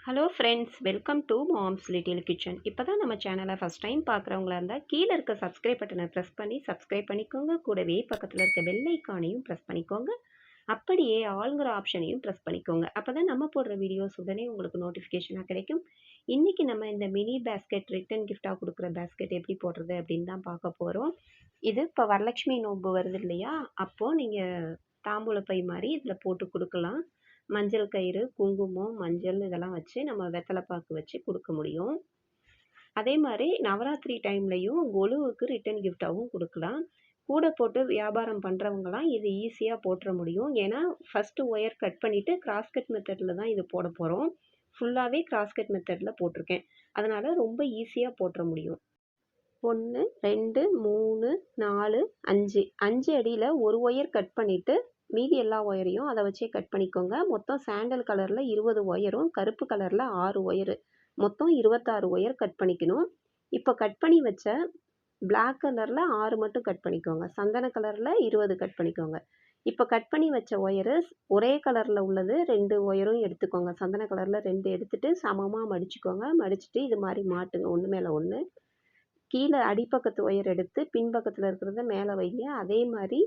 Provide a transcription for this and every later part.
Hello friends, welcome to moms little kitchen. இப்போ தான் நம்ம சேனலை ஃபஸ்ட் டைம் பார்க்குறவங்களா இருந்தால் கீழே இருக்க சப்ஸ்கிரைப் பட்டனை ப்ரெஸ் பண்ணி சப்ஸ்கிரைப் பண்ணிக்கோங்க. கூடவே பக்கத்தில் இருக்க பெல் ஐக்கானையும் ப்ரெஸ் பண்ணிக்கோங்க. அப்படியே ஆளுங்கிற ஆப்ஷனையும் ப்ரெஸ் பண்ணிக்கோங்க. அப்போ தான் நம்ம போடுற வீடியோஸ் உடனே உங்களுக்கு நோட்டிஃபிகேஷனாக கிடைக்கும். இன்றைக்கி நம்ம இந்த மினி பேஸ்கெட் ரிட்டன் கிஃப்டாக கொடுக்குற பேஸ்கெட் எப்படி போடுறது அப்படின்னு தான் பார்க்க போகிறோம். இது இப்போ வரலட்சுமி நோன்பு வருது இல்லையா, அப்போது நீங்கள் தாம்பூல பை மாதிரி இதில் போட்டு கொடுக்கலாம். மஞ்சள் கயிறு, குங்குமம், மஞ்சள் இதெல்லாம் வச்சு நம்ம வெத்தலைப்பாக்கு வச்சு கொடுக்க முடியும். அதே மாதிரி நவராத்திரி டைம்லையும் கொலுவுக்கு ரிட்டன் கிஃப்டாகவும் கொடுக்கலாம். கூட போட்டு வியாபாரம் பண்ணுறவங்களாம் இது ஈஸியாக போட்டுற முடியும். ஏன்னா ஃபஸ்ட்டு ஒயர் கட் பண்ணிவிட்டு கிராஸ்கட் மெத்தடில் தான் இது போட போகிறோம். ஃபுல்லாகவே கிராஸ்கட் மெத்தடில் போட்டிருக்கேன். அதனால் ரொம்ப ஈஸியாக போட்டுற முடியும். 1, 2, 3, 4, 5 5 அடியில் ஒரு ஒயர் கட் பண்ணிவிட்டு மீதி எல்லா ஒயரையும் அதை வச்சே கட் பண்ணிக்கோங்க. மொத்தம் சாண்டல் கலரில் 20 ஒயரும் கருப்பு கலரில் 6 ஒயரு, மொத்தம் 26 ஒயர் கட் பண்ணிக்கணும். இப்போ கட் பண்ணி வச்ச பிளாக் கலரில் 6 மட்டும் கட் பண்ணிக்கோங்க. சந்தன கலரில் 20 கட் பண்ணிக்கோங்க. இப்போ கட் பண்ணி வச்ச ஒயரு ஒரே கலரில் உள்ளது 2 ஒயரும் எடுத்துக்கோங்க. சந்தன கலரில் 2 எடுத்துகிட்டு சமமாக மடிச்சுக்கோங்க. மடிச்சுட்டு இது மாதிரி மாட்டுங்க ஒன்று மேலே ஒன்று. கீழே அடிப்பக்கத்து ஒயர் எடுத்து பின்பக்கத்தில் இருக்கிறத மேலே வைங்க. அதே மாதிரி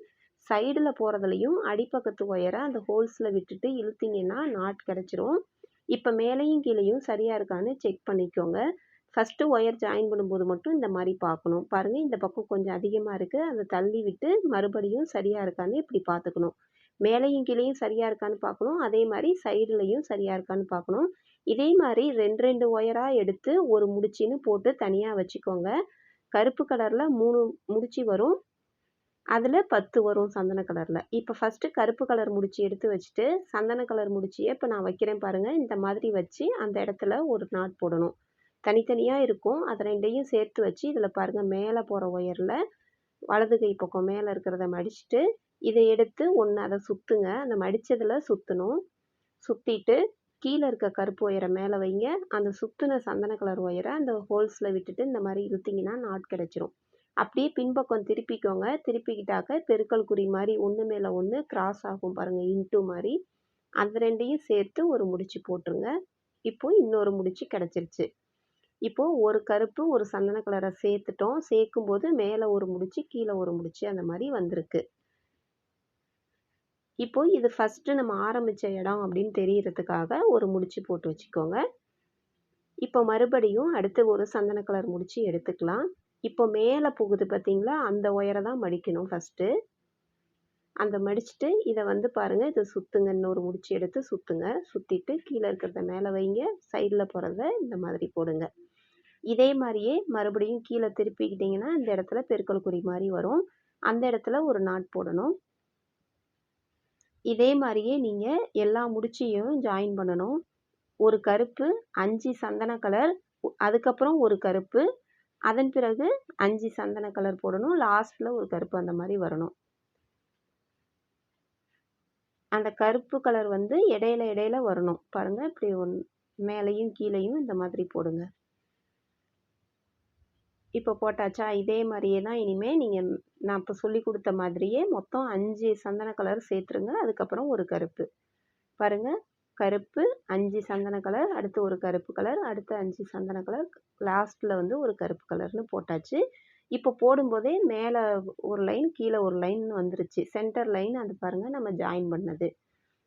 சைடில் போகிறதுலையும் அடிப்பக்கத்து ஒயரை அந்த ஹோல்ஸில் விட்டுட்டு இழுத்தீங்கன்னா நாட் கிடச்சிரும். இப்போ மேலேயும் கீழேயும் சரியாக இருக்கான்னு செக் பண்ணிக்கோங்க. ஃபஸ்ட்டு ஒயர் ஜாயின் பண்ணும்போது மட்டும் இந்த மாதிரி பார்க்கணும். பாருங்கள், இந்த பக்கம் கொஞ்சம் அதிகமாக இருக்குது, அதை தள்ளி விட்டு மறுபடியும் சரியாக இருக்கான்னு இப்படி பார்த்துக்கணும். மேலேயும் கீழேயும் சரியாக இருக்கான்னு பார்க்கணும். அதே மாதிரி சைடுலையும் சரியாக இருக்கான்னு பார்க்கணும். இதே மாதிரி 2 ஒயராக எடுத்து ஒரு முடிச்சின்னு போட்டு தனியாக வச்சுக்கோங்க. கருப்பு கலரில் 3 முடிச்சு வரும், அதில் 10 வரும் சந்தன கலரில். இப்போ ஃபஸ்ட்டு கருப்பு கலர் முடிச்சு எடுத்து வச்சுட்டு சந்தன கலர் முடிச்சியை இப்போ நான் வைக்கிறேன் பாருங்கள். இந்த மாதிரி வச்சு அந்த இடத்துல ஒரு நாட் போடணும். தனித்தனியாக இருக்கும், அதை ரெண்டையும் சேர்த்து வச்சு இதில் பாருங்கள் மேலே போகிற ஒயரில் வலது கை பக்கம் மேலே இருக்கிறத மடிச்சுட்டு இதை எடுத்து ஒன்று அதை சுற்றுங்க. அந்த மடித்ததில் சுற்றணும். சுற்றிட்டு கீழே இருக்க கருப்பு ஒயரை மேலே வைங்க. அந்த சுற்றின சந்தன கலர் ஒயரை அந்த ஹோல்ஸில் விட்டுட்டு இந்த மாதிரி இழுத்திங்கன்னா நாட் கிடச்சிரும். அப்படியே பின்பக்கம் திருப்பிக்கோங்க. திருப்பிக்கிட்டாக்க பெருக்கல் குறி மாதிரி ஒன்று மேலே ஒன்று கிராஸ் ஆகும் பாருங்கள், இன்ட்டு மாதிரி. அந்த ரெண்டையும் சேர்த்து ஒரு முடிச்சு போட்டுருங்க. இப்போது இன்னொரு முடிச்சு கிடச்சிருச்சு. இப்போது ஒரு கருப்பு ஒரு சந்தன கலரை சேர்த்துட்டோம். சேர்க்கும்போது மேலே ஒரு முடிச்சு கீழே ஒரு முடிச்சு அந்த மாதிரி வந்திருக்கு. இப்போது இது ஃபஸ்ட்டு நம்ம ஆரம்பித்த இடம் அப்படின்னு தெரியறதுக்காக ஒரு முடிச்சு போட்டு வச்சுக்கோங்க. இப்போ மறுபடியும் அடுத்து ஒரு சந்தன கலர் முடிச்சு எடுத்துக்கலாம். இப்போ மேலே போகுது பார்த்தீங்களா, அந்த ஒயரை தான் மடிக்கணும் ஃபஸ்ட்டு. அந்த மடிச்சுட்டு இதை வந்து பாருங்கள், இதை சுற்றுங்க. இன்னொரு முடிச்சு எடுத்து சுற்றுங்க. சுற்றிட்டு கீழே இருக்கிறத மேலே வைங்க. சைடில் போகிறத இந்த மாதிரி போடுங்க. இதே மாதிரியே மறுபடியும் கீழே திருப்பிக்கிட்டிங்கன்னா இந்த இடத்துல பெருக்கல் குறி மாதிரி வரும். அந்த இடத்துல ஒரு நாட் போடணும். இதே மாதிரியே நீங்கள் எல்லா முடிச்சையும் ஜாயின் பண்ணணும். ஒரு கருப்பு, 5 சந்தன கலர், அதுக்கப்புறம் ஒரு கருப்பு, அதன் பிறகு 5 சந்தன கலர் போடணும். லாஸ்ட்டில் ஒரு கருப்பு அந்த மாதிரி வரணும். அந்த கருப்பு கலர் வந்து இடையில வரணும் பாருங்கள். இப்படி மேலேயும் கீழேயும் இந்த மாதிரி போடுங்க. இப்போ போட்டாச்சா? இதே மாதிரியே தான் இனிமேல் நீங்கள் நான் இப்போ சொல்லி கொடுத்த மாதிரியே மொத்தம் 5 சந்தன கலர் சேர்த்துருங்க. அதுக்கப்புறம் ஒரு கருப்பு பாருங்கள். கருப்பு, 5 சந்தன கலர், அடுத்து ஒரு கருப்பு கலர், அடுத்து 5 சந்தன கலர், லாஸ்ட்டில் வந்து ஒரு கருப்பு கலர்னு போட்டாச்சு. இப்போ போடும்போதே மேலே ஒரு லைன் கீழே ஒரு லைன் வந்துருச்சு. சென்டர் லைன் அது பாருங்கள் நம்ம ஜாயின் பண்ணது.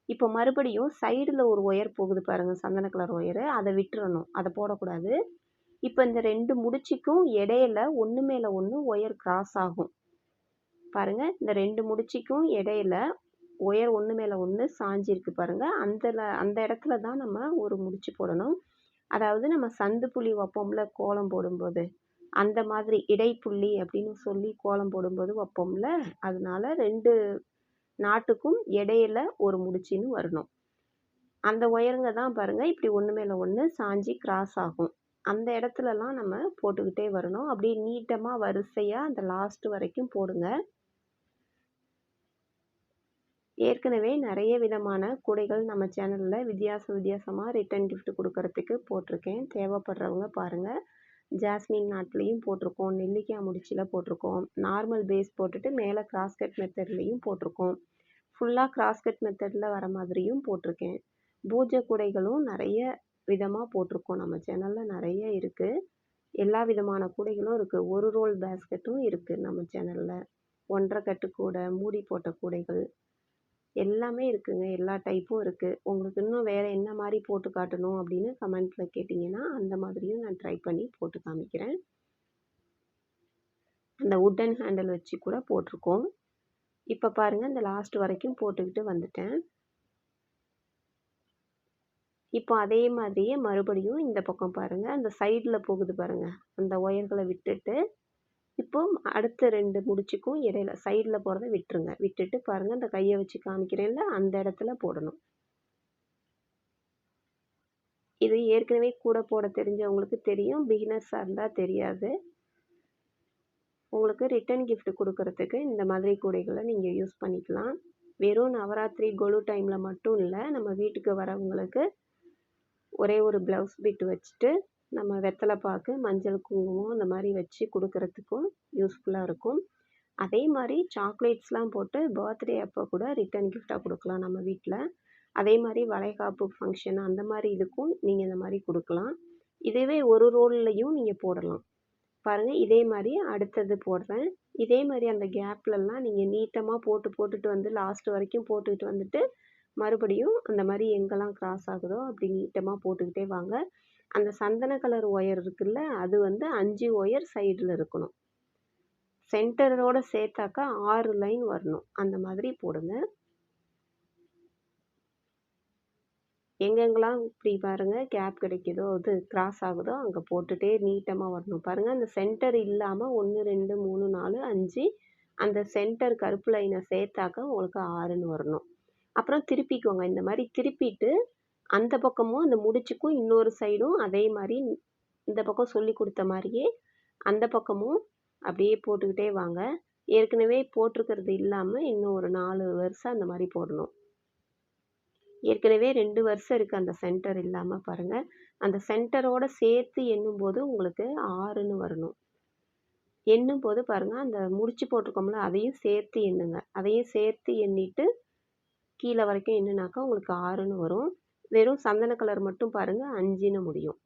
இப்போ மறுபடியும் சைடில் ஒரு ஒயர் போகுது பாருங்கள், சந்தன கலர் ஒயரு, அதை விட்டுறணும், அதை போடக்கூடாது. இப்போ இந்த 2 முடிச்சுக்கும் இடையில ஒன்று மேலே ஒன்று ஒயர் கிராஸ் ஆகும் பாருங்கள். இந்த 2 முடிச்சுக்கும் இடையில ஒயர் ஒன்று மேலே ஒன்று சாஞ்சிருக்கு பாருங்கள். அந்த இடத்துல தான் நம்ம ஒரு முடிச்சு போடணும். அதாவது நம்ம சந்து புள்ளி வைப்போம்ல கோலம் போடும்போது, அந்த மாதிரி இடைப்புள்ளி அப்படின்னு சொல்லி கோலம் போடும்போது வைப்போம்ல, அதனால 2 நாட்டுக்கும் இடையில ஒரு முடிச்சின்னு வரணும். அந்த ஒயருங்க தான் பாருங்கள் இப்படி ஒன்று மேலே ஒன்று சாஞ்சி கிராஸ் ஆகும். அந்த இடத்துலலாம் நம்ம போட்டுக்கிட்டே வரணும். அப்படியே நீட்டமாக வரிசையாக அந்த லாஸ்ட் வரைக்கும் போடுங்க. ஏற்கனவே நிறைய விதமான கூடைகள் நம்ம சேனலில் வித்தியாசமாக ரிட்டன் கிஃப்ட் கொடுக்கறதுக்கு போட்டிருக்கேன். தேவைப்படுறவங்க பாருங்கள். ஜாஸ்மின் நாட்லேயும் போட்டிருக்கோம், நெல்லிக்காய் முடிச்சில் போட்டிருக்கோம், நார்மல் பேஸ் போட்டுட்டு மேலே கிராஸ்கட் மெத்தட்லேயும் போட்டிருக்கோம், ஃபுல்லாக கிராஸ்கட் மெத்தடில் வர மாதிரியும் போட்டிருக்கேன். பூஜை கூடைகளும் நிறைய விதமாக போட்டிருக்கோம். நம்ம சேனலில் நிறைய இருக்குது. எல்லா விதமான கூடைகளும் இருக்குது. ஒரு ரோல் பேஸ்கெட்டும் இருக்குது நம்ம சேனலில். 1.5 கட்டு கூடை, மூடி போட்ட கூடைகள் எல்லாமே இருக்குங்க. எல்லா டைப்பும் இருக்குது. உங்களுக்கு இன்னும் வேறு என்ன மாதிரி போட்டு காட்டணும் அப்படின்னு கமெண்ட்டில் கேட்டிங்கன்னா அந்த மாதிரியும் நான் ட்ரை பண்ணி போட்டு காமிக்கிறேன். அந்த வுட்டன் ஹேண்டில் வச்சு கூட போட்டிருக்கோம். இப்போ பாருங்கள், இந்த லாஸ்ட் வரைக்கும் போட்டுக்கிட்டு வந்துட்டேன். இப்போ அதே மாதிரியே மறுபடியும் இந்த பக்கம் பாருங்கள், அந்த சைடில் போகுது பாருங்கள், அந்த ஒயர்களை விட்டுட்டு இப்போ அடுத்த 2 முடிச்சுக்கும் இடையில சைடில் போகிறத விட்டுருங்க. விட்டுட்டு பாருங்கள், அந்த கையை வச்சு காமிக்கிறேன்ல அந்த இடத்துல போடணும். இது ஏற்கனவே கூட போட தெரிஞ்சவங்களுக்கு தெரியும், பிகினர்ஸாக இருந்தால் தெரியாது. உங்களுக்கு ரிட்டன் கிஃப்ட் கொடுக்கறதுக்கு இந்த மாதிரி கூடைகளை நீங்கள் யூஸ் பண்ணிக்கலாம். வெறும் நவராத்திரி கொலு டைமில் மட்டும் இல்லை, நம்ம வீட்டுக்கு வரவங்களுக்கு ஒரே ஒரு ப்ளவுஸ் பிட் வச்சுட்டு நம்ம வெத்தலை பாக்கு, மஞ்சள் குங்குமம் அந்த மாதிரி வச்சு கொடுக்கறதுக்கும் யூஸ்ஃபுல்லாக இருக்கும். அதே மாதிரி சாக்லேட்ஸ்லாம் போட்டு பர்த்டே அப்போ கூட ரிட்டன் கிஃப்டாக கொடுக்கலாம் நம்ம வீட்டில். அதே மாதிரி வளைகாப்பு ஃபங்க்ஷன் அந்த மாதிரி இதுக்கும் நீங்கள் இந்த மாதிரி கொடுக்கலாம். இதுவே ஒரு ரோல்லையும் நீங்கள் போடலாம். பாருங்கள், இதே மாதிரி அடுத்தது போடுறேன். இதே மாதிரி அந்த கேப்லலாம் நீங்கள் நீட்டமாக போட்டுட்டு வந்து லாஸ்ட் வரைக்கும் போட்டுக்கிட்டு வந்துட்டு மறுபடியும் அந்த மாதிரி எங்கெல்லாம் கிராஸ் ஆகுதோ அப்படி நீட்டமாக போட்டுக்கிட்டே வாங்க. அந்த சந்தன கலர் ஒயர் இருக்குல்ல, அது வந்து 5 ஒயர் சைடில் இருக்கணும். சென்டரோட சேர்த்தாக்கா 6 லைன் வரணும். அந்த மாதிரி போடுங்க. எங்கெங்கெல்லாம் இப்படி பாருங்கள் கேப் கிடைக்குதோ, இது கிராஸ் ஆகுதோ அங்கே போட்டுகிட்டே நீட்டமாக வரணும். பாருங்கள், அந்த சென்டர் இல்லாமல் 1 2 3 4 5 அந்த சென்டர் கருப்பு லைனை சேர்த்தாக்கா உங்களுக்கு 6ன்னு வரணும். அப்புறம் திருப்பிக்கோங்க. இந்த மாதிரி திருப்பிட்டு அந்த பக்கமும் அந்த முடிச்சுக்கும் இன்னொரு சைடும் அதே மாதிரி இந்த பக்கம் சொல்லி கொடுத்த மாதிரியே அந்த பக்கமும் அப்படியே போட்டுக்கிட்டே வாங்க. ஏற்கனவே போட்டிருக்கிறது இல்லாமல் இன்னும் ஒரு 4 வருஷம் அந்த மாதிரி போடணும். ஏற்கனவே 2 வருஷம் இருக்குது அந்த சென்டர் இல்லாமல் பாருங்கள். அந்த சென்டரோட சேர்த்து எண்ணும்போது உங்களுக்கு 6ன்னு வரணும். எண்ணும்போது பாருங்கள், அந்த முடிச்சு போட்டிருக்கோம்ல அதையும் சேர்த்து எண்ணுங்க. அதையும் சேர்த்து எண்ணிட்டு கீழே வரைக்கும் எண்ணுனாக்கா உங்களுக்கு 6ன்னு வரும். வெறும் சந்தன கலர் மட்டும் பாருங்கள் 5ன்னு முடியும்.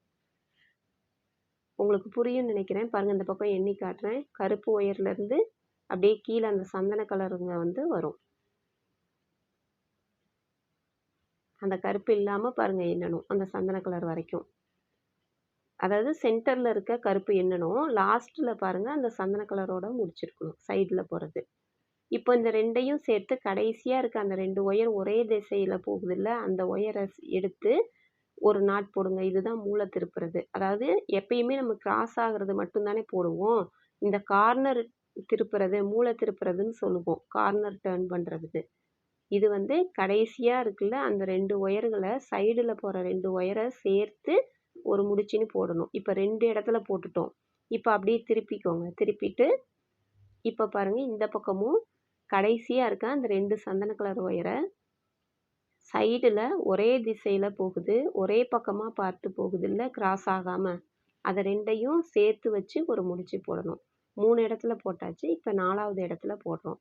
உங்களுக்கு புரியும்னு நினைக்கிறேன். பாருங்கள், இந்த பக்கம் எண்ணி காட்டுறேன். கருப்பு ஒயர்லேருந்து அப்படியே கீழே அந்த சந்தன கலருங்க வந்து வரும். அந்த கருப்பு இல்லாமல் பாருங்கள் எண்ணணும் அந்த சந்தன கலர் வரைக்கும். அதாவது சென்டரில் இருக்க கருப்பு எண்ணணும். லாஸ்ட்டில் பாருங்கள் அந்த சந்தன கலரோட முடிச்சிருக்கணும் சைடில் போகிறது. இப்போ இந்த 2யும் சேர்த்து கடைசியாக இருக்க அந்த 2 ஒயர் ஒரே திசையில் போகுதுல்ல, அந்த ஒயரை எடுத்து ஒரு நாட் போடுங்க. இதுதான் மூளை திருப்புறது. அதாவது எப்பயுமே நம்ம கிராஸ் ஆகிறது மட்டும்தானே போடுவோம். இந்த கார்னர் திருப்புறது மூளை திருப்புறதுன்னு சொல்லுவோம். கார்னர் டேர்ன் பண்ணுறது. இது வந்து கடைசியாக இருக்குல்ல அந்த 2 ஒயர்களை சைடில் போகிற 2 ஒயரை சேர்த்து ஒரு முடிச்சின்னு போடணும். இப்போ 2 இடத்துல போட்டுட்டோம். இப்போ அப்படியே திருப்பிக்கோங்க. திருப்பிட்டு இப்போ பாருங்கள், இந்த பக்கமும் கடைசியாக இருக்க அந்த 2 சந்தன கலர் ஒயரை சைடில் ஒரே திசையில் போகுது, ஒரே பக்கமாக பார்த்து போகுது இல்லை, கிராஸ் ஆகாமல் அதை 2யும் சேர்த்து வச்சு ஒரு முடிச்சு போடணும். 3 இடத்துல போட்டாச்சு. இப்போ 4வது இடத்துல போடுறோம்.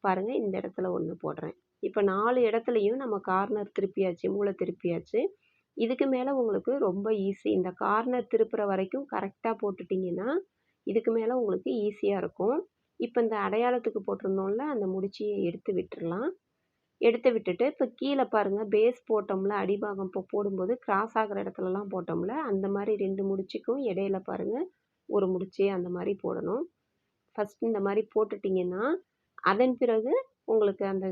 பாருங்கள், இந்த இடத்துல 1 போடுறேன். இப்போ 4 இடத்துலையும் நம்ம கார்னர் திருப்பியாச்சு, மூளை திருப்பியாச்சு. இதுக்கு மேலே உங்களுக்கு ரொம்ப ஈஸி. இந்த கார்னர் திருப்புற வரைக்கும் கரெக்டாக போட்டுட்டிங்கன்னா இதுக்கு மேலே உங்களுக்கு ஈஸியாக இருக்கும். இப்போ இந்த அடையாளத்துக்கு போட்டிருந்தோம்ல அந்த முடிச்சியை எடுத்து விட்டுடலாம். எடுத்து விட்டுட்டு இப்போ கீழே பாருங்கள், பேஸ் போட்டோம்ல, அடிபாகம் இப்போ போடும்போது கிராஸ் ஆகிற இடத்துலலாம் போட்டோம்ல, அந்த மாதிரி 2 முடிச்சுக்கும் இடையில பாருங்கள் ஒரு முடிச்சு அந்த மாதிரி போடணும். ஃபஸ்ட் இந்த மாதிரி போட்டுட்டிங்கன்னா அதன் பிறகு உங்களுக்கு அந்த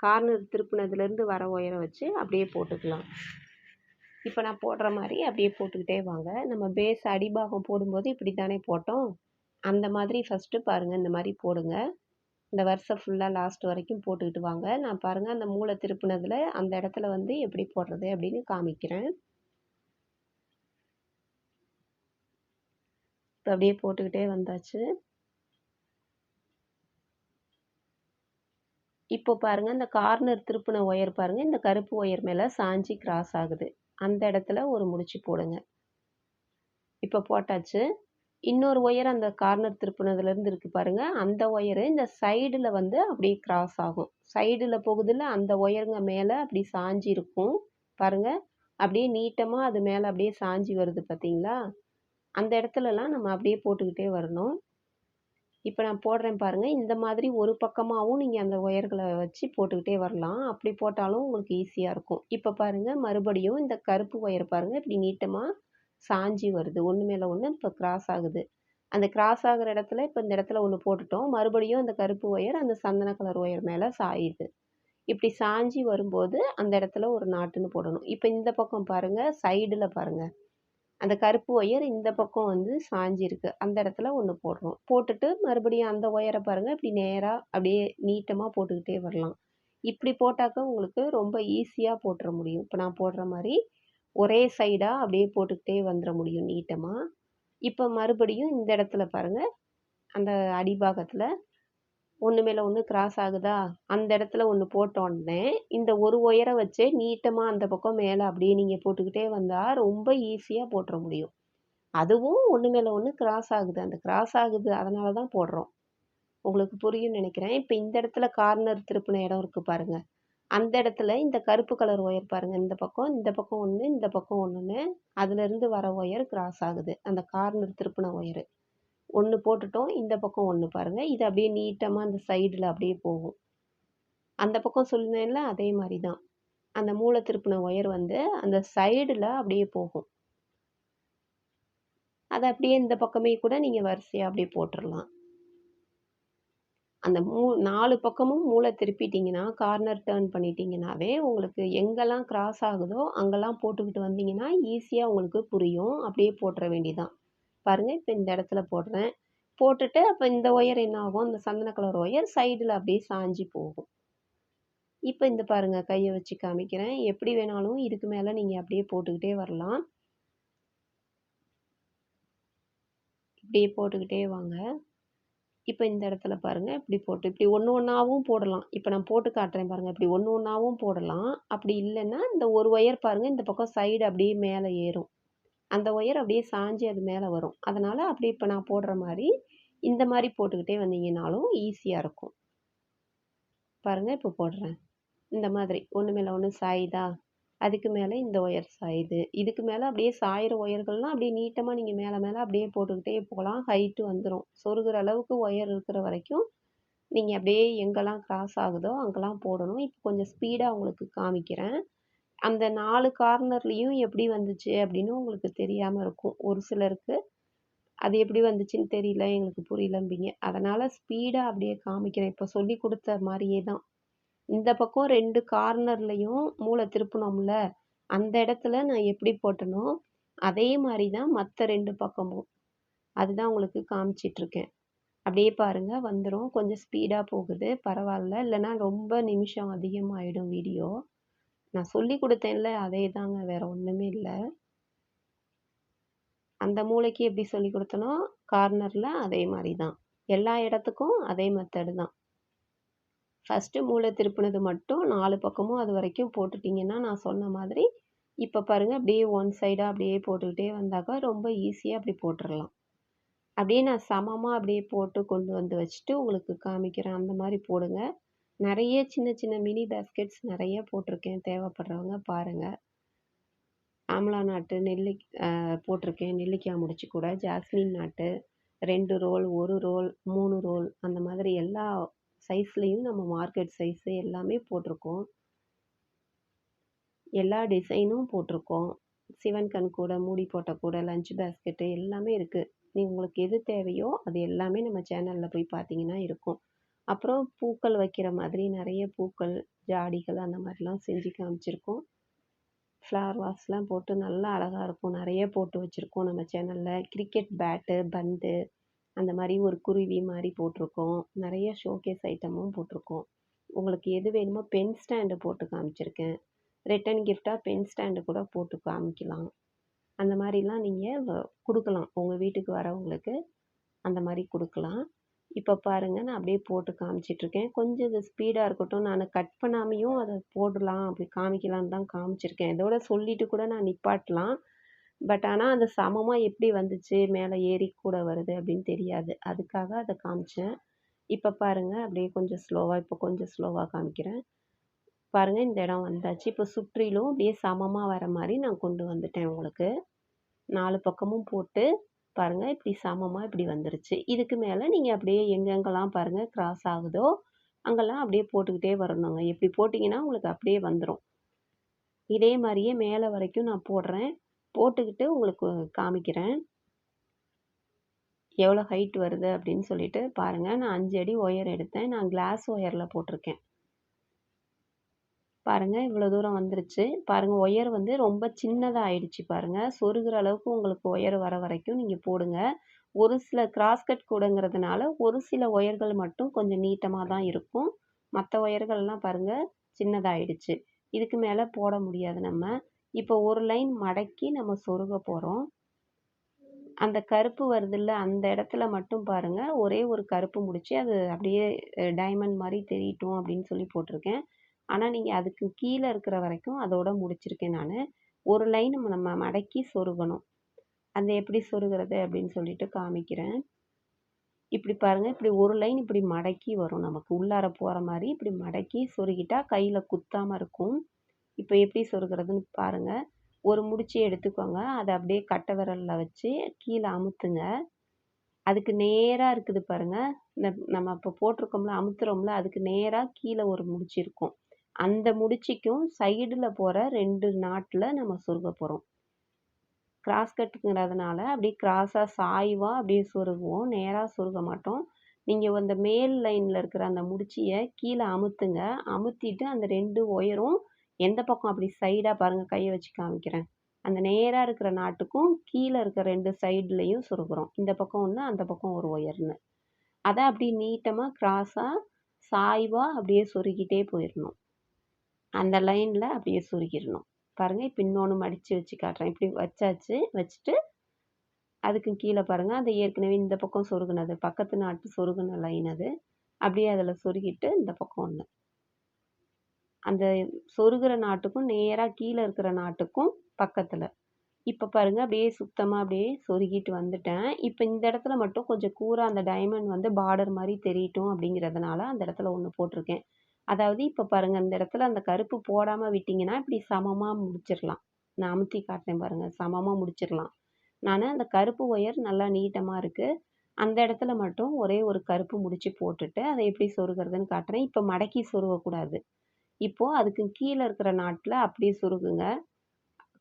கார்னர் திருப்பினதுலேருந்து வர ஒயரை வச்சு அப்படியே போட்டுக்கலாம். இப்போ நான் போடுற மாதிரி அப்படியே போட்டுக்கிட்டே வாங்க. நம்ம பேஸ் அடிபாகம் போடும்போது இப்படி தானே போட்டோம், அந்த மாதிரி ஃபஸ்ட்டு பாருங்கள் இந்த மாதிரி போடுங்க. இந்த வருஷம் ஃபுல்லாக லாஸ்ட் வரைக்கும் போட்டுக்கிட்டு வாங்க. நான் பாருங்கள் அந்த மூளை திருப்பினதில் அந்த இடத்துல வந்து எப்படி போடுறது அப்படின்னு காமிக்கிறேன். இப்போ அப்படியே போட்டுக்கிட்டே வந்தாச்சு. இப்போ பாருங்கள், இந்த கார்னர் திருப்பின ஒயர் பாருங்கள், இந்த கருப்பு ஒயர் மேலே சாஞ்சி கிராஸ் ஆகுது. அந்த இடத்துல ஒரு முடிச்சு போடுங்க. இப்போ போட்டாச்சு. இன்னொரு ஒயர் அந்த கார்னர் திருப்பினதுலேருந்து இருக்குது பாருங்கள், அந்த ஒயரு இந்த சைடில் வந்து அப்படியே கிராஸ் ஆகும். சைடில் போகுதில்ல அந்த ஒயருங்க மேலே அப்படி சாஞ்சி இருக்கும் பாருங்கள். அப்படியே நீட்டமா அது மேல அப்படியே சாய்ஞ்சு வருது பார்த்தீங்களா? அந்த இடத்துலலாம் நம்ம அப்படியே போட்டுக்கிட்டே வரணும். இப்ப நான் போடுறேன் பாருங்க. இந்த மாதிரி ஒரு பக்கமாவும் நீங்க அந்த ஒயர்கள வச்சு போட்டுக்கிட்டே வரலாம். அப்படி போட்டாலும் உங்களுக்கு ஈஸியா இருக்கும். இப்ப பாருங்க மறுபடியும் இந்த கருப்பு ஒயர் பாருங்க இப்படி நீட்டமா சாய்ஞ்சு வருது. ஒண்ணு மேல ஒண்ணு இப்ப கிராஸ் ஆகுது. அந்த கிராஸ் ஆகுற இடத்துல இப்ப இந்த இடத்துல ஒண்ணு போட்டுட்டோம். மறுபடியும் அந்த கருப்பு ஒயர் அந்த சந்தன கலர் ஒயர் மேல சாயுது. இப்படி சாய்ஞ்சு வரும்போது அந்த இடத்துல ஒரு நாட்டுன்னு போடணும். இப்ப இந்த பக்கம் பாருங்க, சைடுல பாருங்க. அந்த கருப்பு ஒயர் இந்த பக்கம் வந்து சாய்ஞ்சிருக்கு. அந்த இடத்துல ஒண்ணு போடுறோம். போட்டுட்டு மறுபடியும் அந்த ஒயர பாருங்க, இப்படி நேரா அப்படியே நீட்டமா போட்டுக்கிட்டே வரலாம். இப்படி போட்டாக்க உங்களுக்கு ரொம்ப ஈஸியா போட்டுற முடியும். இப்ப நான் போடுற மாரி ஒரே சைடா அப்படியே போட்டுக்கிட்டே வந்துர முடியும் நீட்டமா. இப்ப மறுபடியும் இந்த இடத்துல பாருங்க, அந்த அடிபாகத்துல ஒண்ணு மேல ஒண்ணு கிராஸ் ஆகுதா? அந்த இடத்துல ஒண்ணு போட்டோனே, இந்த ஒரு ஒயர வச்சே நீட்டமா அந்த பக்கம் மேல அப்படியே நீங்க போட்டுக்கிட்டே வந்தா, ரொம்ப ஈஸியா போட்டுற முடியும். அதுவும் ஒண்ணு மேல ஒண்ணு கிராஸ் ஆகுது. அந்த கிராஸ் ஆகுது அதனால தான் போடுறோம். உங்களுக்கு புரியும்னு நெனைக்கிறேன். இப்ப இந்த இடத்துல கார்னர் திருப்புன இடம் இருக்கு பாருங்க. அந்த இடத்துல இந்த கருப்பு கலர் ஒயர் பாருங்க. இந்த பக்கம் 1, இந்த பக்கம் 1ன்னு அதுலருந்து வர ஒயர் கிராஸ் ஆகுது. அந்த கார்னர் திருப்புன ஒயரு. 1 போட்டுட்டோம். இந்த பக்கம் 1 பாருங்க. இது அப்படியே நீட்டமா அந்த சைடுல அப்படியே போகும். அந்த பக்கம் சொன்னேன்ல அதே மாரி தான். அந்த மூல திருப்புன ஒயர் வந்து அந்த சைடுல அப்படியே போகும். அத அப்படியே இந்த பக்கமே கூட நீங்க வரிசையா அப்படியே போட்டுறலாம். அந்த 4 பக்கமும் மூல திருப்பிட்டீங்கன்னா, கார்னர் டர்ன் பண்ணிட்டீங்கன்னாவே, உங்களுக்கு எங்கெல்லாம் கிராஸ் ஆகுதோ, அங்கெல்லாம் போட்டுக்கிட்டு வந்தீங்கன்னா, ஈஸியா உங்களுக்கு புரியும். அப்படியே போட்டுற வேண்டியதான். பாருங்க, இப்ப இந்த இடத்துல போடுறேன். போட்டுட்டு அப்ப இந்த ஒயர் என்ன ஆகும்? இந்த சந்தன கலர் ஒயர் சைடுல அப்படியே சாய்ஞ்சு போகும். இப்ப இந்த பாருங்க கைய வச்சு காமிக்கிறேன். எப்படி வேணாலும் இதுக்கு மேல நீங்க அப்படியே போட்டுக்கிட்டே வரலாம். இப்படியே போட்டுக்கிட்டே வாங்க. இப்ப இந்த இடத்துல பாருங்க, இப்படி போட்டு இப்படி ஒண்ணு ஒண்ணாவும் போடலாம். இப்ப நான் போட்டு காட்டுறேன் பாருங்க. இப்படி ஒண்ணு ஒண்ணாவும் போடலாம். அப்படி இல்லன்னா, இந்த ஒரு ஒயர் பாருங்க, இந்த பக்கம் சைடு அப்படியே மேல ஏறும். அந்த ஒயர் அப்படியே சாய்ஞ்சு அது மேல வரும். அதனால அப்படியே இப்ப நான் போடுற மாரி, இந்த மாரி போட்டுக்கிட்டே வந்தீங்கன்னாலும் ஈஸியா இருக்கும். பாருங்க இப்ப போடுறேன். இந்த மாதிரி ஒண்ணு மேல ஒண்ணு சாயுதா? அதுக்கு மேல இந்த ஒயர் சாயுது. இதுக்கு மேல அப்படியே சாயிற ஒயர்கள்லாம் அப்படியே நீட்டமா நீங்க மேல மேல அப்படியே போட்டுக்கிட்டே போகலாம். ஹைட் வந்துரும். சொருகுற அளவுக்கு ஒயர் இருக்கிற வரைக்கும் நீங்க அப்படியே எங்கெல்லாம் கிராஸ் ஆகுதோ அங்கெல்லாம் போடணும். இப்ப கொஞ்சம் ஸ்பீடா உங்களுக்கு காமிக்கிறேன். அந்த 4 கார்னர்லயும் எப்படி வந்துச்சு அப்படின்னு உங்களுக்கு தெரியாம இருக்கும். ஒரு சிலருக்கு அது எப்படி வந்துச்சுன்னு தெரியல, எங்களுக்கு புரியலம்பீங்க. அதனால ஸ்பீடா அப்படியே காமிக்கிறேன். இப்ப சொல்லிக் குடுத்த மாரியே தான். இந்த பக்கம் 2 கார்னர்லயும் மூல திருப்புனோம்ல, அந்த இடத்துல நான் எப்படி போட்டனோ, அதே மாரி தான் மத்த 2 பக்கமும். அதுதான் உங்களுக்கு காமிச்சிட்டுருக்கேன். அப்படியே பாருங்க வந்துரும். கொஞ்சம் ஸ்பீடா போகுது. பரவால்ல. இல்லன்னா ரொம்ப நிமிஷம் அதிகமாயிடும் வீடியோ. நான் சொல்லிக் குடுத்தேன்ல, அதே தாங்க. வேற ஒண்ணுமே இல்ல. அந்த மூலைக்கு எப்படி சொல்லிக் குடுத்தனோ, கார்னர்ல அதே மாரி தான். எல்லா இடத்துக்கும் அதே மெத்தடு தான். ஃபர்ஸ்ட்டு மூலை திருப்புனது மட்டும் 4 பக்கமும் அதுவரைக்கும் போட்டுட்டீங்கன்னா, நான் சொன்ன மாதிரி, இப்ப பாருங்க அப்படியே ஒன் சைடா அப்படியே போட்டுக்கிட்டே வந்தாக்கா, ரொம்ப ஈஸியா அப்படி போட்டுறலாம். அப்படியே நான் சமமா அப்படியே போட்டு கொண்டு வந்து வச்சுட்டு உங்களுக்கு காமிக்கிறேன். அந்த மாரி போடுங்க. நெறைய சின்ன சின்ன மினி பேஸ்கெட்ஸ் நெறைய போட்டிருக்கேன். தேவைப்படுறவங்க பாருங்க. ஆம்லா நாட்டு, போட்டிருக்கேன். நெல்லிக்காய் முடிச்சு கூட, ஜாஸ்மின் நாட்டு, 2 ரோல், 1 ரோல், 3 ரோல் அந்த மாதிரி எல்லா சைஸ்லயும் நம்ம மார்க்கெட் சைஸ் எல்லாமே போட்டிருக்கோம். எல்லா டிசைனும் போட்டிருக்கோம். சிவன் கண் கூட, மூடி போட்ட கூட, லஞ்ச் பேஸ்கெட்டு எல்லாமே இருக்கு. உங்களுக்கு எது தேவையோ அது எல்லாமே நம்ம சேனல்ல போய் பார்த்தீங்கன்னா இருக்கும். அப்புறம் பூக்கள் வைக்கிற மாதிரி நெறைய பூக்கள், ஜாடிகள் அந்த மாரிலாம் செஞ்சு காமிச்சிருக்கோம். ஃப்ளவர் வாஸ்லாம் போட்டு நல்லா அழகா இருக்கும். நெறைய போட்டு வச்சிருக்கோம் நம்ம சேனல்ல. கிரிக்கெட் பேட்டு, பந்து அந்த மாரி ஒரு குருவி மாரி போட்டிருக்கோம். நெறைய ஷோகேஸ் ஐட்டமும் போட்டிருக்கோம். உங்களுக்கு எது வேணுமோ பென் ஸ்டாண்டு போட்டு காமிச்சிருக்கேன். ரிட்டர்ன் கிஃப்ட்டா பென் ஸ்டாண்டு கூட போட்டு காமிக்கலாம். அந்த மாரிலாம் நீங்க குடுக்கலாம். உங்க வீட்டுக்கு வரவங்களுக்கு அந்த மாரி குடுக்கலாம். இப்ப பாருங்க நான் அப்படியே போட்டு காமிச்சிட்டுருக்கேன். கொஞ்சம் இது ஸ்பீடா இருக்கட்டும். நானு கட் பண்ணாமயும் அத போடலாம், அப்படி காமிக்கலான்னு தான் காமிச்சிருக்கேன். இதோட சொல்லிட்டு கூட நான் நிப்பாட்டலாம். பட் ஆனா அது சமமா எப்படி வந்துச்சு, மேல ஏறி கூட வருது அப்படின்னு தெரியாது. அதுக்காக அத காமிச்சேன். இப்ப பாருங்க அப்படியே கொஞ்சம் ஸ்லோவா இப்ப கொஞ்சம் ஸ்லோவா காமிக்கிறேன். பாருங்க இந்த இடம் வந்தாச்சு. இப்போ சுற்றிலும் அப்படியே சமமா வர மாரி நான் கொண்டு வந்துட்டேன் உங்களுக்கு. 4 பக்கமும் போட்டு பாருங்க இப்படி சமமா இப்படி வந்துருச்சு. இதுக்கு மேல நீங்க அப்படியே எங்கெங்கலாம் பாருங்க கிராஸ் ஆகுதோ, அங்கெல்லாம் அப்படியே போட்டுக்கிட்டே வரணுங்க. இப்படி போட்டீங்கன்னா உங்களுக்கு அப்படியே வந்துரும். இதே மாரியே மேல வரைக்கும் நான் போடுறேன். போட்டுக்கிட்டு உங்களுக்கு காமிக்கிறேன். எவ்வளோ ஹைட் வருது அப்படின்னு சொல்லிட்டு பாருங்க. நான் 5 அடி ஒயர் எடுத்தேன். நான் கிளாஸ் ஒயர்ல போட்டிருக்கேன். பாருங்க இவ்வளோ தூரம் வந்துருச்சு. பாருங்க ஒயர் வந்து ரொம்ப சின்னதா ஆயிடுச்சு பாருங்க. சொருகுற அளவுக்கு உங்களுக்கு ஒயர் வர வரைக்கும் நீங்க போடுங்க. ஒரு சில கிராஸ் கட் கூடங்கிறதுனால, ஒரு சில ஒயர்கள் மட்டும் கொஞ்சம் நீட்டமா தான் இருக்கும். மத்த ஒயர்கள்லாம் பாருங்க சின்னதாயிடுச்சு. இதுக்கு மேல போட முடியாது நம்ம. இப்போ ஒரு லைன் மடக்கி நம்ம சொருக போறோம். அந்த கருப்பு வருதுல்ல, அந்த இடத்துல மட்டும் பாருங்க, ஒரே ஒரு கருப்பு முடிச்சு, அது அப்படியே டைமண்ட் மாரி தெரியட்டும் அப்படின்னு சொல்லி போட்டிருக்கேன். ஆனா, நீங்க அதுக்கு கீழ இருக்கிற வரைக்கும் அதோட முடிச்சிருக்கேன் நானு. ஒரு லைன் நம்ம மடக்கி சொருகணும். அந்த எப்படி சொருகுறது அப்படின்னு சொல்லிட்டு காமிக்கிறேன். இப்படி பாருங்க, இப்படி ஒரு லைன் இப்படி மடக்கி வரும் நமக்கு. உள்ளார போற மாரி இப்படி மடக்கி சொருகிட்டா கையில குத்தாம இருக்கும். இப்ப எப்படி சொருகுறதுன்னு பாருங்க. ஒரு முடிச்சு எடுத்துக்கோங்க. அத அப்படியே கட்டை விரல்ல வச்சு கீழ அமுத்துங்க. அதுக்கு நேரா இருக்குது பாருங்க. இந்த நம்ம இப்ப போட்டிருக்கோம்ல, அமுத்துறோம்ல, அதுக்கு நேரா கீழ ஒரு முடிச்சு இருக்கும். அந்த முடிச்சுக்கும் சைடுல போற 2 நாட்ல நம்ம சொருக போறோம். கிராஸ் கட்டுங்கிறதுனால அப்படியே கிராஸா சாய்வா அப்படியே சொருகுவோம். நேரா சொருக மாட்டோம். நீங்க அந்த மேல் லைன்ல இருக்கிற அந்த முடிச்சிய கீழ அமுத்துங்க. அமுத்திட்டு அந்த 2 ஒயரும் எந்த பக்கம் அப்படி சைடா பாருங்க கைய வச்சு காமிக்கிறேன். அந்த நேரா இருக்கிற நாட்டுக்கும் கீழ இருக்க 2 சைடுலயும் சொருகுறோம். இந்த பக்கம் 1, அந்த பக்கம் ஒரு ஒயர்ன்னு. அத அப்படியே நீட்டமா கிராஸா சாய்வா அப்படியே சொருகிட்டே போயிரணும். அந்த லைன்ல அப்படியே சொருகிரணும். பாருங்க இப்ப இன்னொன்னு மடிச்சு வச்சு காட்டுறேன். இப்படி வச்சாச்சு. வச்சுட்டு அதுக்கு கீழ பாருங்க, அந்த ஏற்கனவே இந்த பக்கம் சொருகுனது, பக்கத்து நாட்டு சொருகுன லைன் அது. அப்படியே அதில சொருகிட்டு இந்த பக்கம் 1. அந்த சொருகுற நாட்டுக்கும் நேரா கீழ இருக்கிற நாட்டுக்கும் பக்கத்துல. இப்ப பாருங்க அப்படியே சுத்தமா அப்படியே சொருகிட்டு வந்துட்டேன். இப்ப இந்த இடத்துல மட்டும் கொஞ்சம் கூரா அந்த டைமண்ட் வந்து பார்டர் மாரி தெரியட்டும் அப்படிங்கிறதுனால அந்த இடத்துல 1 போட்டிருக்கேன். அதாவது இப்ப பாருங்க இந்த இடத்துல அந்த கருப்பு போடாம விட்டீங்கன்னா, இப்படி சமமா முடிச்சிரலாம். நான் அமுத்தி காட்டுறேன் பாருங்க. சமமா முடிச்சிரலாம். நானு அந்த கருப்பு ஒயர் நல்லா நீட்டமா இருக்கு. அந்த இடத்துல மட்டும் ஒரே ஒரு கருப்பு முடிச்சு போட்டுட்டு, அத எப்படி சொருகுறதுன்னு காட்டுறேன். இப்ப மடக்கி சொருகக்கூடாது. இப்போ அதுக்கு கீழ இருக்கிற நாட்ல அப்படியே சொருகுங்க.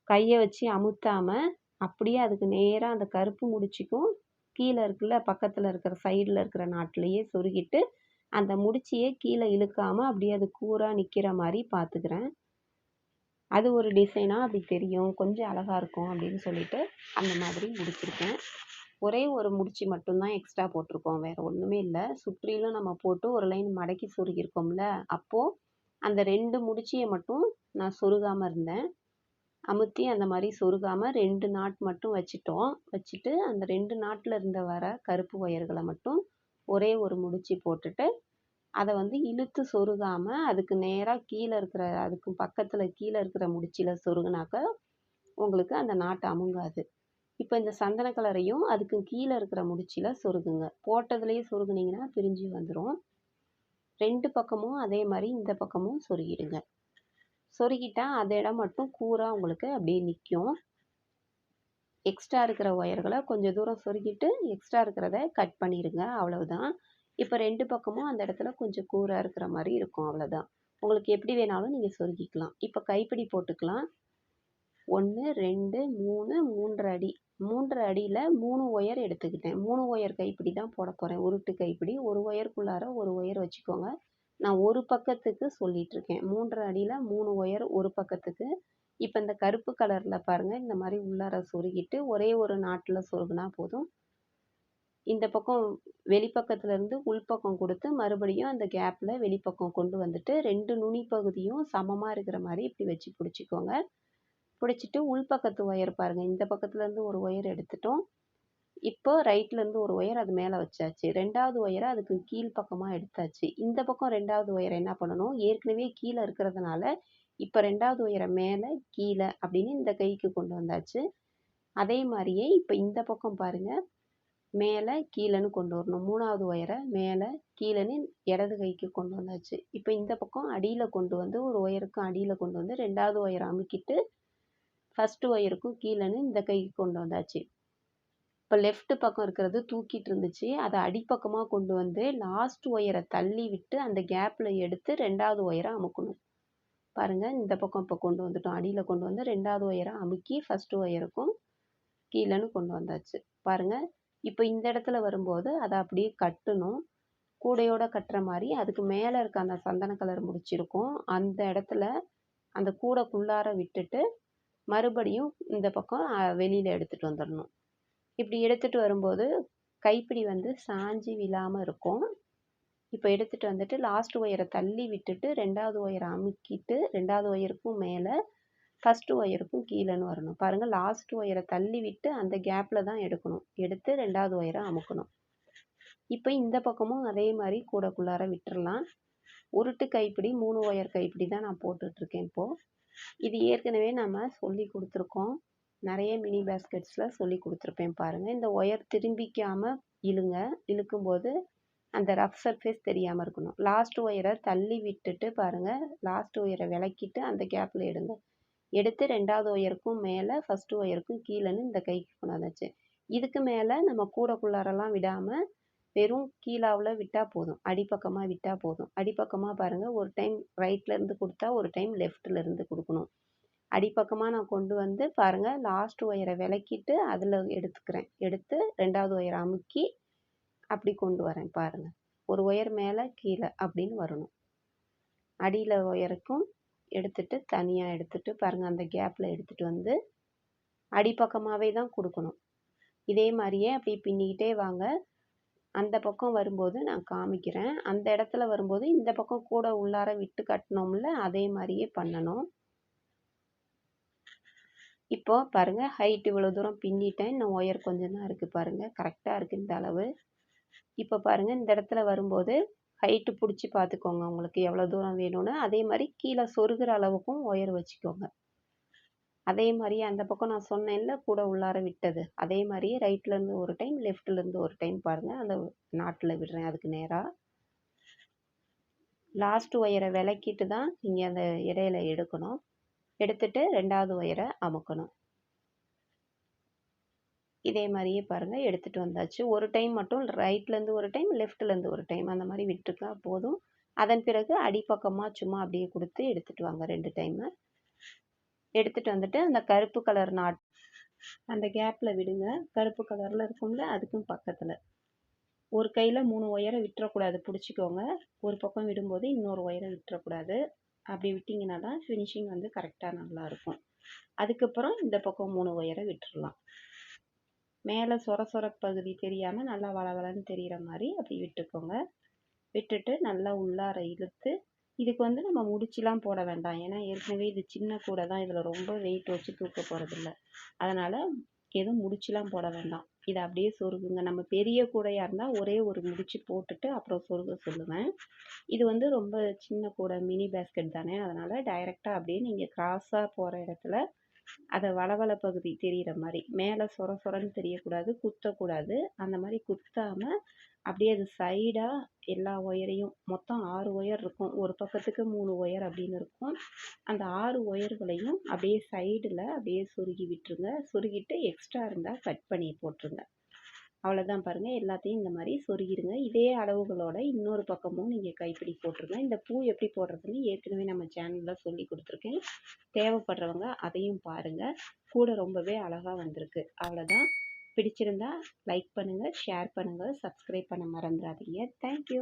கைய வச்சு அமுத்தாம, அப்படியே அதுக்கு நேரா அந்த கருப்பு முடிச்சுக்கும் கீழ இருக்குல்ல, பக்கத்துல இருக்கிற சைடுல இருக்கிற நாட்லயே சொருகிட்டு, அந்த முடிச்சிய கீழ இழுக்காம அப்படியே அது கூரா நிக்கிற மாரி பாத்துக்கிறேன். அது ஒரு டிசைனா அப்படி தெரியும். கொஞ்சம் அழகா இருக்கும் அப்படின்னு சொல்லிட்டு, அந்த மாதிரி முடிச்சிருக்கேன். ஒரே ஒரு முடிச்சு மட்டும் தான் எக்ஸ்ட்ரா போட்டிருக்கோம். வேற ஒண்ணுமே இல்ல. சுற்றிலும் நம்ம போட்டு ஒரு லைன் மடக்கி சொருகியிருக்கோம்ல, அப்போ அந்த 2 முடிச்சிய மட்டும் நான் சொருகாம இருந்தேன். அமுத்தி அந்த மாரி சொருகாம 2 நாட் மட்டும் வச்சுட்டோம். வச்சுட்டு அந்த 2 நாட்ல இருந்து வர கருப்பு ஒயர்கள மட்டும் ஒரே ஒரு முடிச்சு போட்டுட்டு, அத வந்து இழுத்து சொருகாம அதுக்கு நேரா கீழ இருக்கிற அதுக்கு பக்கத்துல கீழ இருக்கிற முடிச்சில சொருகுனாக்க, உங்களுக்கு அந்த நாட் அமுங்காது. இப்ப இந்த சந்தன கலரையும் அதுக்கு கீழ இருக்கிற முடிச்சில சொருகுங்க. போட்டதுலயே சொருகுனீங்கன்னா பிரிஞ்சு வந்துரும். 2 பக்கமும் அதே மாரி இந்த பக்கமும் சொருகிடுங்க. சொருகிட்டா அந்த இடம் மட்டும் கூரா உங்களுக்கு அப்படியே நிக்கும். எக்ஸ்ட்ரா இருக்கிற ஒயர்கள கொஞ்சம் தூரம் சொருகிட்டு, எக்ஸ்ட்ரா இருக்கிறத கட் பண்ணிருங்க. அவ்வளவுதான். இப்ப 2 பக்கமும் அந்த இடத்துல கொஞ்சம் கூரா இருக்கிற மாரி இருக்கும். அவ்வளவுதான். உங்களுக்கு எப்படி வேணாலும் நீங்க சொருகிக்கலாம். இப்ப கைப்பிடி போட்டுக்கலாம். 1, 2, 3, 3 1/2 அடி. 3 1/2 அடியில 3 ஒயர் எடுத்துக்கிட்டேன். 3 ஒயர் கைப்பிடி தான் போடப் போறேன். உருட்டு கைப்பிடி. ஒரு ஒயருக்குள்ளார ஒரு ஒயர் வச்சுக்கோங்க. நான் ஒரு பக்கத்துக்கு சொல்லிட்டு இருக்கேன். 3 1/2 அடியில 3 ஒயர் ஒரு பக்கத்துக்கு. இப்ப இந்த கருப்பு கலர்ல பாருங்க, இந்த மாரி உள்ளார சொருகிட்டு ஒரே ஒரு நாட்டுல சொருகுனா போதும். இந்த பக்கம் வெளிப்பக்கத்துல இருந்து உள்பக்கம் குடுத்து, மறுபடியும் அந்த கேப்ல வெளிப்பக்கம் கொண்டு வந்துட்டு 2 நுனி பகுதியும் சமமா இருக்கிற மாரி இப்படி வச்சு புடிச்சுக்கோங்க. புடிச்சிட்டு உள்பக்கத்து ஒயர் பாருங்க. இந்த பக்கத்துல இருந்து ஒரு ஒயர் எடுத்துட்டோம். இப்போ ரைட்ல இருந்து ஒரு ஒயர் அது மேல வச்சாச்சு. 2வது ஒயர அதுக்கு கீழ் பக்கமா எடுத்தாச்சு. இந்த பக்கம் 2வது ஒயர என்ன பண்ணணும், ஏற்கனவே கீழ இருக்கிறதுனால, இப்ப 2வது ஒயர மேல, கீழ அப்படின்னு இந்த கைக்கு கொண்டு வந்தாச்சு. அதே மாரியே இப்ப இந்த பக்கம் பாருங்க. மேலே கீழேன்னு கொண்டு வரணும். 3வது ஒயரை மேலே கீழேன்னு இடது கைக்கு கொண்டு வந்தாச்சு. இப்போ இந்த பக்கம் அடியில் கொண்டு வந்து ஒரு ஒயருக்கும் அடியில் கொண்டு வந்து 2வது ஒயரை அமுக்கிட்டு ஃபஸ்ட்டு ஒயருக்கும் கீழேன்னு இந்த கைக்கு கொண்டு வந்தாச்சு. இப்போ லெஃப்ட் பக்கம் இருக்கிறது தூக்கிட்டு இருந்துச்சு, அதை அடிப்பக்கமாக கொண்டு வந்து லாஸ்ட் ஒயரை தள்ளி விட்டு அந்த கேப்பில் எடுத்து 2வது ஒயரை அமுக்கணும். பாருங்கள், இந்த பக்கம் இப்போ கொண்டு வந்துட்டோம். அடியில் கொண்டு வந்து 2வது ஒயரை அமுக்கி ஃபஸ்ட்டு ஒயருக்கும் கீழேன்னு கொண்டு வந்தாச்சு. பாருங்கள், இப்போ இந்த இடத்துல வரும்போது அதை அப்படியே கட்டணும். கூடையோட கட்டுற மாதிரி அதுக்கு மேலே இருக்க அந்த சந்தன கலர் முடிச்சிருக்கும் அந்த இடத்துல அந்த கூடைக்குள்ளார விட்டுட்டு மறுபடியும் இந்த பக்கம் வெளியில் எடுத்துகிட்டு வந்துடணும். இப்படி எடுத்துகிட்டு வரும்போது கைப்பிடி வந்து சாஞ்சி விழாமல் இருக்கும். இப்போ எடுத்துகிட்டு வந்துட்டு லாஸ்ட் ஒயரை தள்ளி விட்டுட்டு 2வது ஒயரை அமுக்கிட்டு 2வது ஒயருக்கும் மேலே ஃபஸ்ட்டு ஒயருக்கும் கீழேன்னு வரணும். பாருங்கள், லாஸ்ட் ஒயரை தள்ளி விட்டு அந்த கேப்பில் தான் எடுக்கணும். எடுத்து 2வது ஒயரை அமுக்கணும். இப்போ இந்த பக்கமும் அதே மாதிரி கூடைக்குள்ளார விட்டுறலாம். உருட்டு கைப்பிடி 3 ஒயர் கைப்பிடி தான் நான் போட்டுட்ருக்கேன் இப்போது. இது ஏற்கனவே நம்ம சொல்லி கொடுத்துருக்கோம். நிறைய மினி பேஸ்கெட்ஸில் சொல்லி கொடுத்துருப்பேன் பாருங்கள். இந்த ஒயர் திரும்பிக்காமல் இழுங்க. இழுக்கும்போது அந்த ரஃப் சர்ஃபேஸ் தெரியாமல் இருக்கணும். லாஸ்ட் ஒயரை தள்ளி விட்டுட்டு பாருங்கள், லாஸ்ட் ஒயரை விளக்கிட்டு அந்த கேப்பில் எடுங்க. எடுத்து 2வது ஒயருக்கும் மேலே ஃபஸ்ட்டு ஒயருக்கும் கீழேன்னு இந்த கைக்கு கொண்டாந்தாச்சு. இதுக்கு மேலே நம்ம கூடைக்குள்ளாரெல்லாம் விடாமல் வெறும் கீழாவில் விட்டால் போதும். அடிப்பக்கமாக விட்டால் போதும். அடிப்பக்கமாக பாருங்கள், ஒரு டைம் ரைட்லேருந்து கொடுத்தா ஒரு டைம் லெஃப்ட்லேருந்து கொடுக்கணும். அடிப்பக்கமாக நான் கொண்டு வந்து பாருங்கள், லாஸ்ட் ஒயரை விளக்கிட்டு அதில் எடுத்துக்கிறேன். எடுத்து 2வது ஒயரை அமுக்கி அப்படி கொண்டு வரேன் பாருங்கள். ஒரு ஒயர் மேலே கீழே அப்படின்னு வரணும். அடியில் ஒயருக்கும் எடுத்துட்டு தனியாக எடுத்துட்டு பாருங்கள், அந்த கேப்பில் எடுத்துகிட்டு வந்து அடிப்பக்கமாகவே தான் கொடுக்கணும். இதே மாதிரியே அப்படி பின்னிக்கிட்டே வாங்க. அந்த பக்கம் வரும்போது நான் காமிக்கிறேன். அந்த இடத்துல வரும்போது இந்த பக்கம் கூட உள்ளார விட்டு கட்டினோம்ல, அதே மாதிரியே பண்ணணும். இப்போ பாருங்கள், ஹைட் இவ்வளோ தூரம் பின்னிட்டேன். இன்னும் ஒயர் கொஞ்சம் தான் இருக்குது பாருங்கள். கரெக்டாக இருக்குது இந்த அளவு. இப்போ பாருங்கள், இந்த இடத்துல வரும்போது ஹைட்டு பிடிச்சி பார்த்துக்கோங்க உங்களுக்கு எவ்வளோ தூரம் வேணும்னு. அதே மாதிரி கீழே சொருகிற அளவுக்கும் ஒயர் வச்சுக்கோங்க. அதே மாதிரி அந்த பக்கம் நான் சொன்னேன்ல கூட உள்ளார விட்டது, அதே மாதிரியே ரைட்லேருந்து ஒரு டைம் லெஃப்ட்லேருந்து ஒரு டைம் பாருங்கள். அந்த நாட்டில் விடுறேன் அதுக்கு நேராக. லாஸ்ட் ஒயரை விளக்கிட்டு தான் நீங்கள் அந்த இடையில எடுக்கணும். எடுத்துட்டு 2வது ஒயரை அமுக்கணும். இதே மாதிரியே பாருங்கள், எடுத்துகிட்டு வந்தாச்சு. ஒரு டைம் மட்டும் ரைட்லேருந்து ஒரு டைம் லெஃப்ட்லேருந்து ஒரு டைம் அந்த மாதிரி விட்டுருக்கா போதும். அதன் பிறகு அடிப்பக்கமாக சும்மா அப்படியே கொடுத்து எடுத்துகிட்டு வாங்க 2 டைமு. எடுத்துகிட்டு வந்துட்டு அந்த கருப்பு கலர் நாட் அந்த கேப்பில் விடுங்க. கருப்பு கலரில் இருக்கும்ல, அதுக்கும் பக்கத்தில். ஒரு கையில் 3 ஒயரை விட்டுறக்கூடாது, பிடிச்சிக்கோங்க. ஒரு பக்கம் விடும்போது இன்னொரு ஒயரை விட்டுறக்கூடாது. அப்படி விட்டிங்கன்னா தான் ஃபினிஷிங் வந்து கரெக்டாக நல்லாயிருக்கும். அதுக்கப்புறம் இந்த பக்கம் 3 ஒயரை விட்டுறலாம். மேலே சொர பகுதி தெரியாமல் நல்லா வளவளன்னு தெரிகிற மாதிரி அப்படி விட்டுக்கோங்க. விட்டுட்டு நல்லா உள்ளார இழுத்து, இதுக்கு வந்து நம்ம முடிச்சுலாம் போட வேண்டாம். ஏன்னா ஏற்கனவே இது சின்ன கூடை தான், இதில் ரொம்ப வெயிட் வச்சு தூக்க போகிறதில்ல. அதனால் எதுவும் முடிச்சுலாம் போட வேண்டாம். இதை அப்படியே சொருகுங்க. நம்ம பெரிய கூடையாக இருந்தால் ஒரே ஒரு முடிச்சு போட்டுட்டு அப்புறம் சொருக சொல்லுவேன். இது வந்து ரொம்ப சின்ன கூடை, மினி பேஸ்கெட் தானே, அதனால் டைரெக்டாக அப்படியே நீங்கள் கிராஸாக போகிற இடத்துல அதை வளவள பகுதி தெரிகிற மாதிரி மேலே சொரன்னு தெரியக்கூடாது, குத்தக்கூடாது. அந்த மாதிரி குத்தாமல் அப்படியே அது சைடாக எல்லா ஒயரையும் மொத்தம் 6 ஒயர் இருக்கும். ஒரு பக்கத்துக்கு 3 ஒயர் அப்படின்னு இருக்கும். அந்த 6 ஒயர்களையும் அப்படியே சைடில் அப்படியே சொருகி விட்டுருங்க. சொருகிட்டு எக்ஸ்ட்ரா இருந்தால் கட் பண்ணி போட்டுருங்க. அவ்வளோதான் பாருங்கள், எல்லாத்தையும் இந்த மாதிரி சொருகிடுங்க. இதே அளவுகளோட இன்னொரு பக்கமும் நீங்கள் கைப்பிடி போட்டுருங்க. இந்த பூ எப்படி போடுறதுன்னு ஏற்கனவே நம்ம சேனலில் சொல்லி கொடுத்துருக்கேன். தேவைப்படுறவங்க அதையும் பாருங்கள். கூட ரொம்பவே அழகாக வந்திருக்கு. அவ்வளோதான். பிடிச்சிருந்தா லைக் பண்ணுங்கள், ஷேர் பண்ணுங்கள், சப்ஸ்கிரைப் பண்ண மறந்துடாதீங்க. தேங்க்யூ.